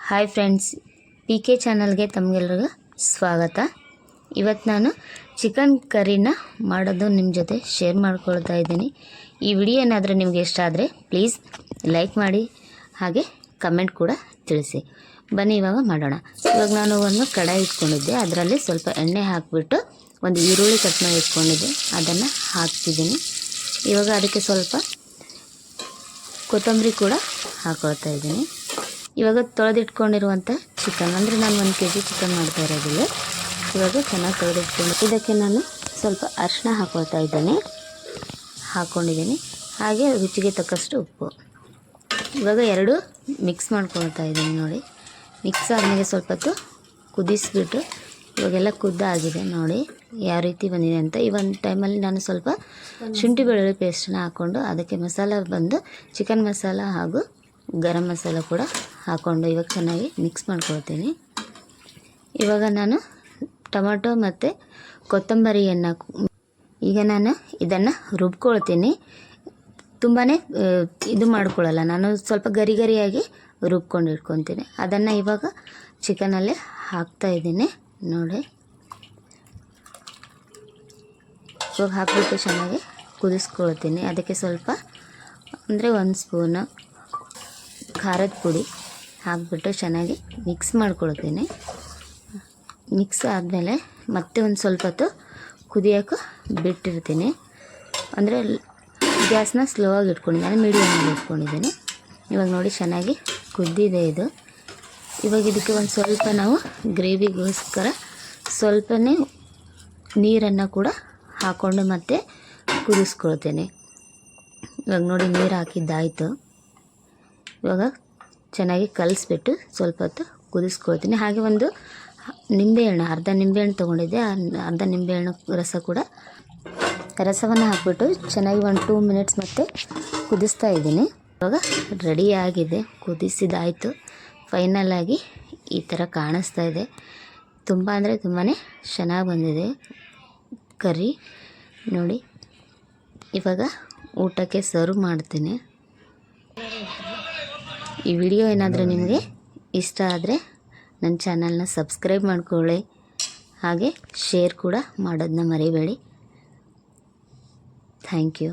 Hi friends, PK ಚಾನಲ್ಗೆ ತಮಗೆಲ್ಲರಿಗೂ ಸ್ವಾಗತ. ಇವತ್ತು ನಾನು ಚಿಕನ್ ಕರಿನ ಮಾಡೋದು ನಿಮ್ಮ ಜೊತೆ ಶೇರ್ ಮಾಡ್ಕೊಳ್ತಾ ಇದ್ದೀನಿ. ಈ ವಿಡಿಯೋ ಏನಾದರೂ ನಿಮಗೆ ಇಷ್ಟ ಆದರೆ ಪ್ಲೀಸ್ ಲೈಕ್ ಮಾಡಿ, ಹಾಗೆ ಕಮೆಂಟ್ ಕೂಡ ತಿಳಿಸಿ. ಬನ್ನಿ ಇವಾಗ ಮಾಡೋಣ. ಇವಾಗ ನಾನು ಒಂದು ಕಡಾಯಿ ಇಟ್ಕೊಂಡಿದ್ದೆ, ಅದರಲ್ಲಿ ಸ್ವಲ್ಪ ಎಣ್ಣೆ ಹಾಕಿಬಿಟ್ಟು ಒಂದು ಈರುಳ್ಳಿ ಕಟ್ ಮಾಡಿ ಇಟ್ಕೊಂಡಿದ್ದೆ, ಅದನ್ನು ಹಾಕ್ತಿದ್ದೀನಿ. ಇವಾಗ ಅದಕ್ಕೆ ಸ್ವಲ್ಪ ಕೊತ್ತಂಬರಿ ಕೂಡ ಹಾಕ್ಕೊಳ್ತಾ ಇದ್ದೀನಿ. ಇವಾಗ ತೊಳೆದಿಟ್ಕೊಂಡಿರುವಂಥ ಚಿಕನ್, ಅಂದರೆ ನಾನು 1 kg ಚಿಕನ್ ಮಾಡ್ತಾ ಇರೋದಿಲ್ಲ. ಇವಾಗ ಚೆನ್ನಾಗಿ ತೊಳೆದಿಟ್ಕೊಂಡು ಇದಕ್ಕೆ ನಾನು ಸ್ವಲ್ಪ ಅರಿಶಿನ ಹಾಕ್ಕೊಂಡಿದ್ದೀನಿ, ಹಾಗೆ ರುಚಿಗೆ ತಕ್ಕಷ್ಟು ಉಪ್ಪು. ಇವಾಗ ಎರಡು ಮಿಕ್ಸ್ ಮಾಡ್ಕೊಳ್ತಾ ಇದ್ದೀನಿ. ನೋಡಿ, ಮಿಕ್ಸ್ ಆದಮೇಲೆ ಸ್ವಲ್ಪ ಹೊತ್ತು ಕುದಿಸಿಬಿಟ್ಟು, ಇವಾಗೆಲ್ಲ ಕುದ್ದಾಗಿದೆ ನೋಡಿ ಯಾವ ರೀತಿ ಬಂದಿದೆ ಅಂತ. ಈ ಒಂದು ಟೈಮಲ್ಲಿ ನಾನು ಸ್ವಲ್ಪ ಶುಂಠಿ ಬೆಳ್ಳುಳ್ಳಿ ಪೇಸ್ಟನ್ನ ಹಾಕ್ಕೊಂಡು ಅದಕ್ಕೆ ಮಸಾಲ ಬಂದು ಚಿಕನ್ ಮಸಾಲ ಹಾಗೂ ಗರಂ ಮಸಾಲ ಕೂಡ ಹಾಕ್ಕೊಂಡು ಇವಾಗ ಚೆನ್ನಾಗಿ ಮಿಕ್ಸ್ ಮಾಡ್ಕೊಳ್ತೀನಿ. ಇವಾಗ ನಾನು ಟೊಮೆಟೊ ಮತ್ತು ಕೊತ್ತಂಬರಿಯನ್ನು ಈಗ ನಾನು ಇದನ್ನು ರುಬ್ಕೊಳ್ತೀನಿ. ತುಂಬಾ ಇದು ಮಾಡ್ಕೊಳ್ಳಲ್ಲ, ನಾನು ಸ್ವಲ್ಪ ಗರಿ ಗರಿಯಾಗಿ ರುಬ್ಕೊಂಡು ಇಟ್ಕೊತೀನಿ. ಅದನ್ನು ಇವಾಗ ಚಿಕನಲ್ಲೇ ಹಾಕ್ತಾಯಿದ್ದೀನಿ ನೋಡಿ. ಇವಾಗ ಹಾಕಿಬಿಟ್ಟು ಚೆನ್ನಾಗಿ ಕುದಿಸ್ಕೊಳ್ತೀನಿ. ಅದಕ್ಕೆ ಸ್ವಲ್ಪ ಅಂದರೆ 1 ಸ್ಪೂನು ಖಾರದ ಪುಡಿ ಹಾಕಿಬಿಟ್ಟು ಚೆನ್ನಾಗಿ ಮಿಕ್ಸ್ ಮಾಡ್ಕೊಳ್ತೀನಿ. ಮಿಕ್ಸ್ ಆದಮೇಲೆ ಮತ್ತೆ ಒಂದು ಸ್ವಲ್ಪ ಹೊತ್ತು ಕುದಿಯೋಕೆ ಬಿಟ್ಟಿರ್ತೀನಿ. ಅಂದರೆ ಗ್ಯಾಸ್ನ ಸ್ಲೋ ಆಗಿ ಇಟ್ಕೊಂಡಿದ್ದೀನಿ, ಮೀಡಿಯಮಲ್ಲಿ ಇಟ್ಕೊಂಡಿದ್ದೀನಿ. ಇವಾಗ ನೋಡಿ ಚೆನ್ನಾಗಿ ಕುದ್ದಿದೆ ಇದು. ಇವಾಗ ಇದಕ್ಕೆ ಒಂದು ಸ್ವಲ್ಪ ನಾವು ಗ್ರೇವಿಗೋಸ್ಕರ ಸ್ವಲ್ಪನೇ ನೀರನ್ನು ಕೂಡ ಹಾಕ್ಕೊಂಡು ಮತ್ತೆ ಕುದಿಸ್ಕೊಳ್ತೇನೆ. ಇವಾಗ ನೋಡಿ ನೀರು ಹಾಕಿದ್ದಾಯಿತು. ಇವಾಗ ಚೆನ್ನಾಗಿ ಕಲಿಸ್ಬಿಟ್ಟು ಸ್ವಲ್ಪ ಹೊತ್ತು ಕುದಿಸ್ಕೊಳ್ತೀನಿ. ಹಾಗೆ ಒಂದು ನಿಂಬೆಹಣ್ಣು, ಅರ್ಧ ನಿಂಬೆಹಣ್ಣು ತೊಗೊಂಡಿದ್ದೆ, ಅರ್ಧ ನಿಂಬೆಹಣ್ಣು ರಸವನ್ನು ಹಾಕಿಬಿಟ್ಟು ಚೆನ್ನಾಗಿ 1-2 ಮಿನಿಟ್ಸ್ ಮತ್ತೆ ಕುದಿಸ್ತಾ ಇದ್ದೀನಿ. ಇವಾಗ ರೆಡಿಯಾಗಿದೆ, ಕುದಿಸಿದಾಯಿತು. ಫೈನಲಾಗಿ ಈ ಥರ ಕಾಣಿಸ್ತಾ ಇದೆ. ತುಂಬ ಅಂದರೆ ತುಂಬಾ ಚೆನ್ನಾಗಿ ಬಂದಿದೆ ಕರಿ ನೋಡಿ. ಇವಾಗ ಊಟಕ್ಕೆ ಸರ್ವ್ ಮಾಡ್ತೀನಿ. ಈ ವಿಡಿಯೋ ಏನಾದರೂ ನಿಮಗೆ ಇಷ್ಟ ಆದರೆ ನನ್ನ ಚಾನಲ್ನ ಸಬ್ಸ್ಕ್ರೈಬ್ ಮಾಡ್ಕೊಳ್ಳಿ, ಹಾಗೆ ಶೇರ್ ಕೂಡ ಮಾಡೋದನ್ನ ಮರಿಬೇಡಿ. Thank you.